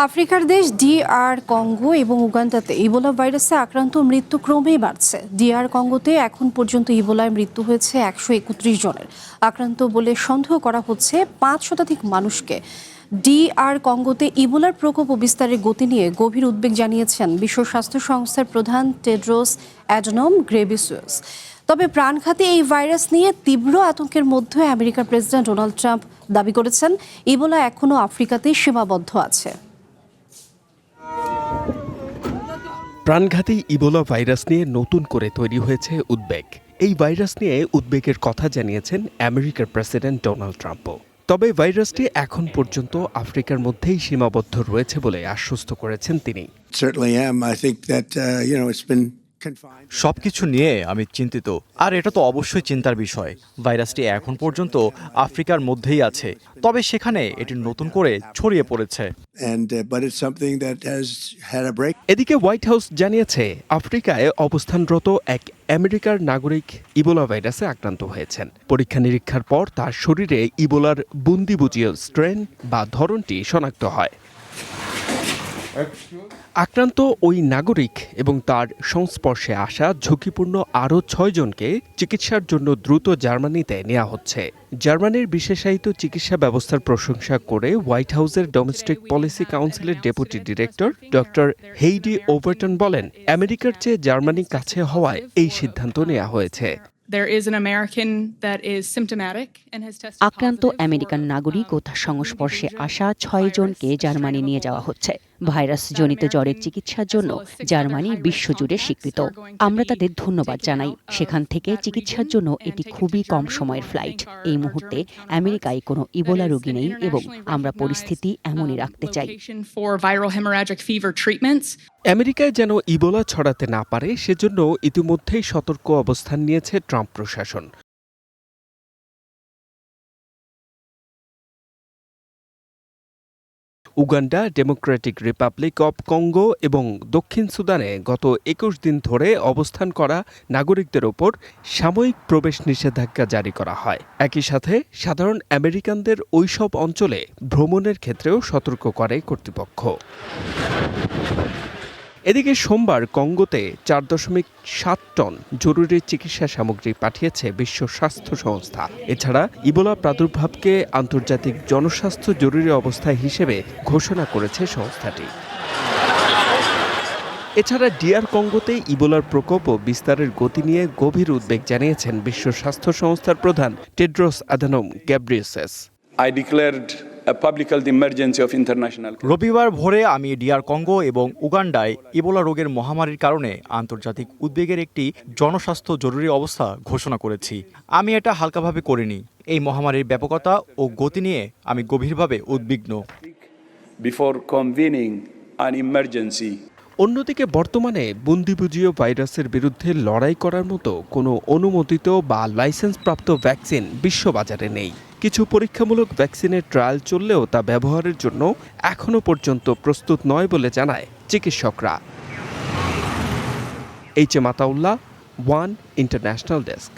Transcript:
আফ্রিকার দেশ DR Congo এবং উগান্ডাতে ইবোলা ভাইরাসে আক্রান্ত মৃত্যু ক্রমেই বাড়ছে। ডিআর কঙ্গোতে এখন পর্যন্ত ইবোলায় মৃত্যু হয়েছে 131 জনের। আক্রান্ত বলে সন্দেহ করা হচ্ছে 5 শতাধিক মানুষকে। ডিআর কঙ্গোতে ইবোলার প্রকোপ ও বিস্তারের গতি নিয়ে গভীর উদ্বেগ জানিয়েছেন বিশ্ব স্বাস্থ্য সংস্থার প্রধান টেড্রোস অ্যাডনম গ্রেবিসিয়াস। তবে প্রাণঘাতী এই ভাইরাস নিয়ে তীব্র আতঙ্কের মধ্যে আমেরিকার প্রেসিডেন্ট ডোনাল্ড ট্রাম্প দাবি করেছেন ইবোলা এখনও আফ্রিকাতেই সীমাবদ্ধ আছে। প্রাণঘাতী ইবোলা ভাইরাস নিয়ে নতুন করে তৈরি হয়েছে উদ্বেগ। এই ভাইরাস নিয়ে উদ্বেগের কথা জানিয়েছেন আমেরিকার প্রেসিডেন্ট ডোনাল্ড ট্রাম্পও। তবে ভাইরাসটি এখন পর্যন্ত আফ্রিকার মধ্যেই সীমাবদ্ধ রয়েছে বলে আশ্বস্ত করেছেন তিনি। সবকিছু নিয়ে আমি চিন্তিত, আর এটা তো অবশ্যই চিন্তার বিষয়। ভাইরাসটি এখন পর্যন্ত আফ্রিকার মধ্যেই আছে, তবে সেখানে এটি নতুন করে ছড়িয়ে পড়েছে। এদিকে হোয়াইট হাউস জানিয়েছে আফ্রিকায় অবস্থানরত এক আমেরিকার নাগরিক ইবোলা ভাইরাসে আক্রান্ত হয়েছেন। পরীক্ষা নিরীক্ষার পর তার শরীরে ইবোলার বুন্দিবুজিয় স্ট্রেন বা ধরনটি শনাক্ত হয়। আক্রান্ত ওই নাগরিক এবং তার সংস্পর্শে আসা ঝুঁকিপূর্ণ আরও 6 জনকে চিকিৎসার জন্য দ্রুত জার্মানিতে নেওয়া হচ্ছে। জার্মানির বিশেষায়িত চিকিৎসা ব্যবস্থার প্রশংসা করে হোয়াইট হাউসের ডোমেস্টিক পলিসি কাউন্সিলের deputy director doctor Heidi Overton বলেন, আমেরিকার চেয়ে জার্মানি কাছে হওয়ায় এই সিদ্ধান্ত নেওয়া হয়েছে। আক্রান্ত আমেরিকান নাগরিক ও তার সংস্পর্শে আসা 6 জনকে জার্মানি নিয়ে যাওয়া হচ্ছে। ভাইরাস জনিত জ্বরের চিকিৎসার জন্য জার্মানি বিশ্বজুড়ে স্বীকৃত। আমরা তাদের ধন্যবাদ জানাই। সেখান থেকে চিকিৎসার জন্য এটি খুবই কম সময়ের ফ্লাইট। এই মুহূর্তে আমেরিকায় কোনো ইবোলা রোগী নেই এবং আমরা পরিস্থিতি এমনই রাখতে চাই। আমেরিকায় যেন ইবোলা ছড়াতে না পারে সেজন্য ইতিমধ্যেই সতর্ক অবস্থান নিয়েছে ট্রাম্প প্রশাসন। Uganda, Democratic Republic of Congo এবং দক্ষিণ সুদানে গত 21 দিন ধরে অবস্থান করা নাগরিকদের ওপর সাময়িক প্রবেশ নিষেধাজ্ঞা জারি করা হয়। একই সাথে সাধারণ আমেরিকানদের ওইসব অঞ্চলে ভ্রমণের ক্ষেত্রেও সতর্ক করে কর্তৃপক্ষ। এদিকে সোমবার কঙ্গোতে 4.7 টন জরুরি চিকিৎসা সামগ্রী পাঠিয়েছে বিশ্ব স্বাস্থ্য সংস্থা। এছাড়া ইবোলা প্রাদুর্ভাবকে আন্তর্জাতিক জনস্বাস্থ্য জরুরি অবস্থা হিসেবে ঘোষণা করেছে সংস্থাটি। এছাড়া ডিআর কঙ্গোতে ইবোলার প্রকোপ ও বিস্তারের গতি নিয়ে গভীর উদ্বেগ জানিয়েছেন বিশ্ব স্বাস্থ্য সংস্থার প্রধান টেড্রোস অ্যাডানম গ্যাব্রিয়েসাস। রবিবার ভোরে আমি ডিআর কঙ্গো এবং উগান্ডায় ইবোলা রোগের মহামারীর কারণে আন্তর্জাতিক উদ্বেগের একটি জনস্বাস্থ্য জরুরি অবস্থা ঘোষণা করেছি। আমি এটা হালকাভাবে করিনি। এই মহামারীর ব্যাপকতা ও গতি নিয়ে আমি গভীরভাবে উদ্বিগ্ন। অন্যদিকে বর্তমানে বুন্দিবুজিয় ভাইরাসের বিরুদ্ধে লড়াই করার মতো কোনো অনুমোদিত বা লাইসেন্সপ্রাপ্ত ভ্যাকসিন বিশ্ববাজারে নেই। কিছু পরীক্ষামূলক ভ্যাকসিনের ট্রায়াল চললেও তা ব্যবহারের জন্য এখনও পর্যন্ত প্রস্তুত নয় বলে জানায় চিকিৎসকরা। H M Ataullah, one international desk.